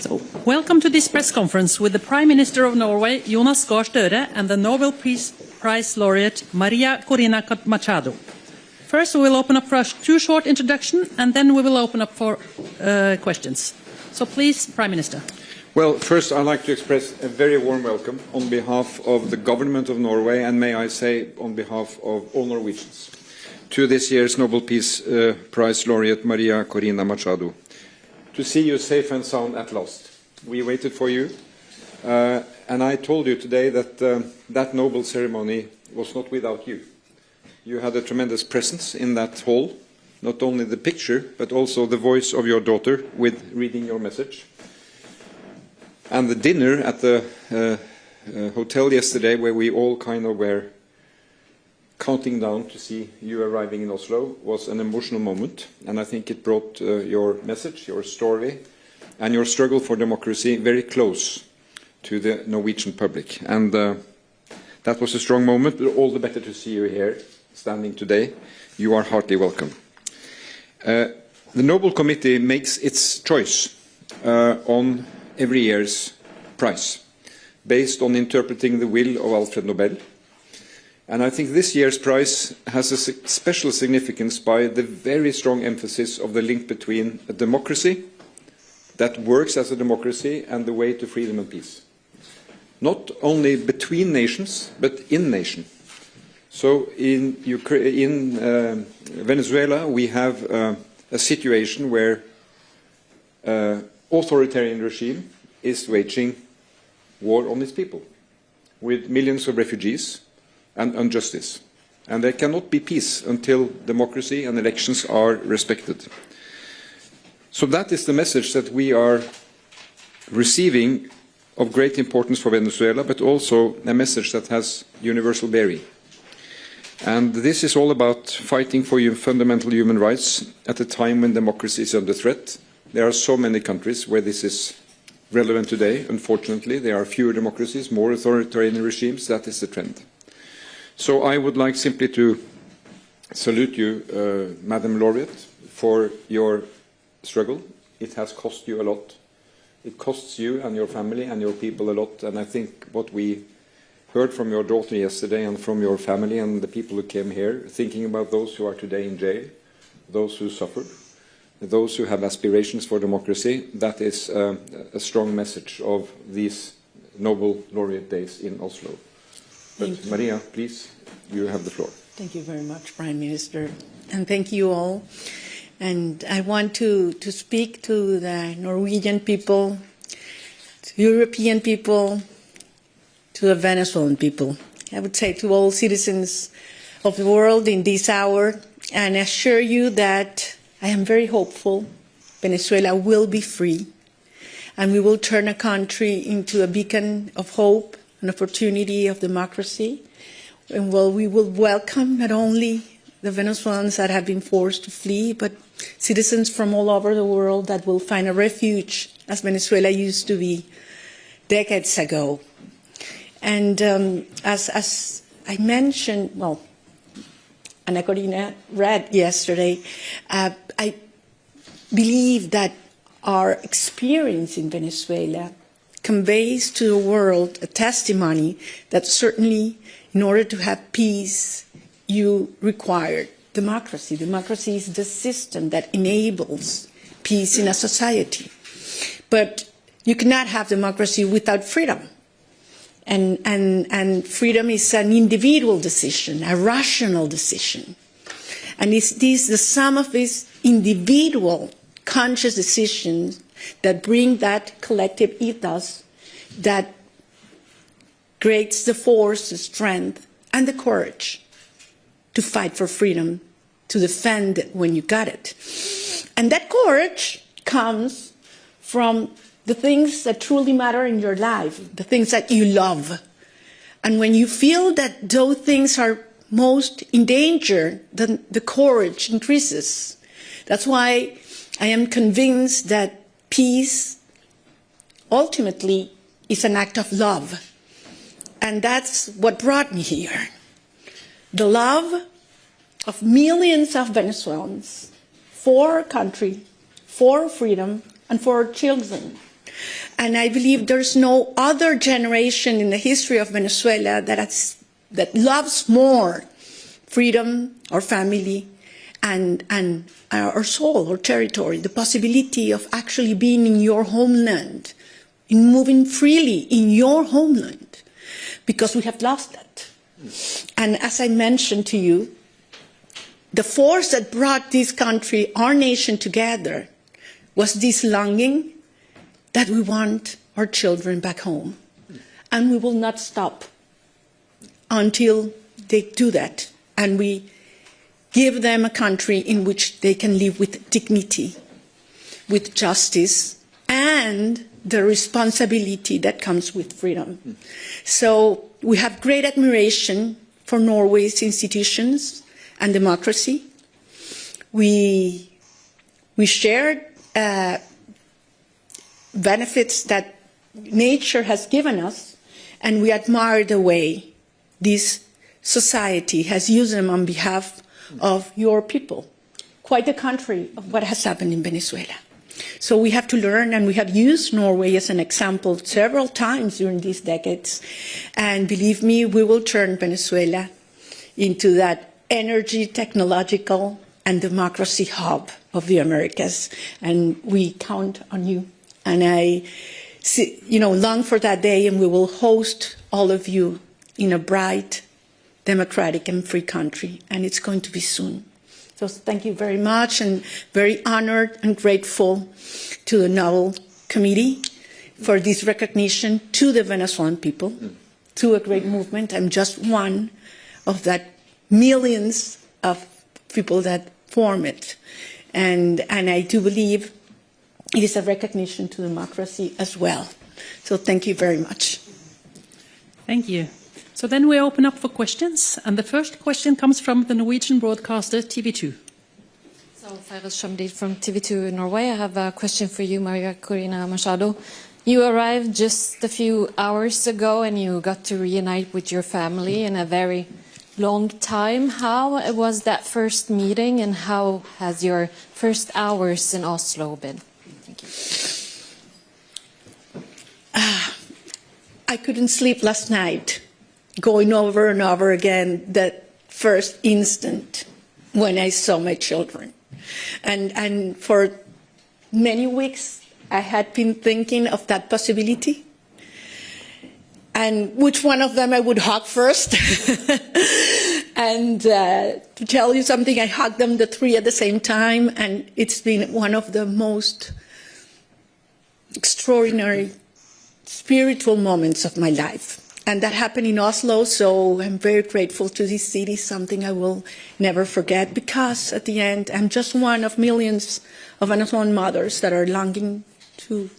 So, welcome to this press conference with the Prime Minister of Norway, Jonas Gahr Støre, and the Nobel Peace Prize laureate, Maria Corina Machado. First, we will open up for two short introductions, and then we will open up for questions. So, please, Prime Minister. Well, first, I'd like to express a very warm welcome on behalf of the government of Norway, and may I say on behalf of all Norwegians, to this year's Nobel Peace Prize laureate, Maria Corina Machado. To see you safe and sound at last. We waited for you, and I told you today that that Nobel ceremony was not without you. You had a tremendous presence in that hall, not only the picture, but also the voice of your daughter with reading your message. And the dinner at the hotel yesterday, where we all kind of were counting down to see you arriving in Oslo, was an emotional moment, and I think it brought your message, your story, and your struggle for democracy very close to the Norwegian public. And that was a strong moment, but all the better to see you here, standing today. You are heartily welcome. The Nobel Committee makes its choice on every year's prize, based on interpreting the will of Alfred Nobel. And I think this year's prize has a special significance by the very strong emphasis of the link between a democracy that works as a democracy and the way to freedom and peace. Not only between nations, but in nation. So in Venezuela, we have a situation where authoritarian regime is waging war on its people, with millions of refugees and injustice. And there cannot be peace until democracy and elections are respected. So that is the message that we are receiving of great importance for Venezuela, but also a message that has universal bearing. And this is all about fighting for fundamental human rights at a time when democracy is under threat. There are so many countries where this is relevant today. Unfortunately, there are fewer democracies, more authoritarian regimes. That is the trend. So I would like simply to salute you, Madam Laureate, for your struggle. It has cost you a lot. It costs you and your family and your people a lot. And I think what we heard from your daughter yesterday and from your family and the people who came here, thinking about those who are today in jail, those who suffered, those who have aspirations for democracy, that is a strong message of these Nobel Laureate Days in Oslo. But Maria, please, you have the floor. Thank you very much, Prime Minister, and thank you all. And I want to speak to the Norwegian people, to European people, to the Venezuelan people. I would say to all citizens of the world in this hour, and assure you that I am very hopeful Venezuela will be free, and we will turn a country into a beacon of hope, an opportunity of democracy, and we will welcome not only the Venezuelans that have been forced to flee, but citizens from all over the world that will find a refuge, as Venezuela used to be decades ago. And as I mentioned, well, Ana Corina read yesterday, I believe that our experience in Venezuela conveys to the world a testimony that certainly in order to have peace, you require democracy. Democracy is the system that enables peace in a society. But you cannot have democracy without freedom. And freedom is an individual decision, a rational decision. And it's the sum of these individual conscious decisions that bring that collective ethos that creates the force, the strength, and the courage to fight for freedom, to defend it when you got it. And that courage comes from the things that truly matter in your life, the things that you love. And when you feel that those things are most in danger, then the courage increases. That's why I am convinced that peace ultimately is an act of love. And that's what brought me here. The love of millions of Venezuelans for our country, for freedom, and for our children. And I believe there's no other generation in the history of Venezuela that loves more freedom, our family, and our soul, our territory, the possibility of actually being in your homeland, in moving freely in your homeland, because we have lost that. And as I mentioned to you, the force that brought this country, our nation together, was this longing that we want our children back home. And we will not stop until they do that. And we give them a country in which they can live with dignity, with justice, and the responsibility that comes with freedom. So we have great admiration for Norway's institutions and democracy. We shared benefits that nature has given us, and we admire the way this society has used them on behalf of your people. Quite the contrary of what has happened in Venezuela. So we have to learn, and we have used Norway as an example several times during these decades. And believe me, we will turn Venezuela into that energy, technological, and democracy hub of the Americas. And we count on you. And I long for that day, and we will host all of you in a bright, democratic, and free country. And it's going to be soon. So thank you very much, and very honored and grateful to the Nobel Committee for this recognition to the Venezuelan people, to a great movement. I'm just one of that millions of people that form it. And I do believe it is a recognition to democracy as well. So thank you very much. Thank you. So then we open up for questions, and the first question comes from the Norwegian broadcaster TV2. So, Fairuz Shamdid from TV2 Norway. I have a question for you, Maria Corina Machado. You arrived just a few hours ago, and you got to reunite with your family in a very long time. How was that first meeting, and how has your first hours in Oslo been? Thank you. I couldn't sleep last night, going over and over again that first instant when I saw my children. And for many weeks, I had been thinking of that possibility, and which one of them I would hug first. And to tell you something, I hugged them the three at the same time, and it's been one of the most extraordinary spiritual moments of my life. And that happened in Oslo, so I'm very grateful to this city, something I will never forget, because at the end, I'm just one of millions of Venezuelan mothers that are longing to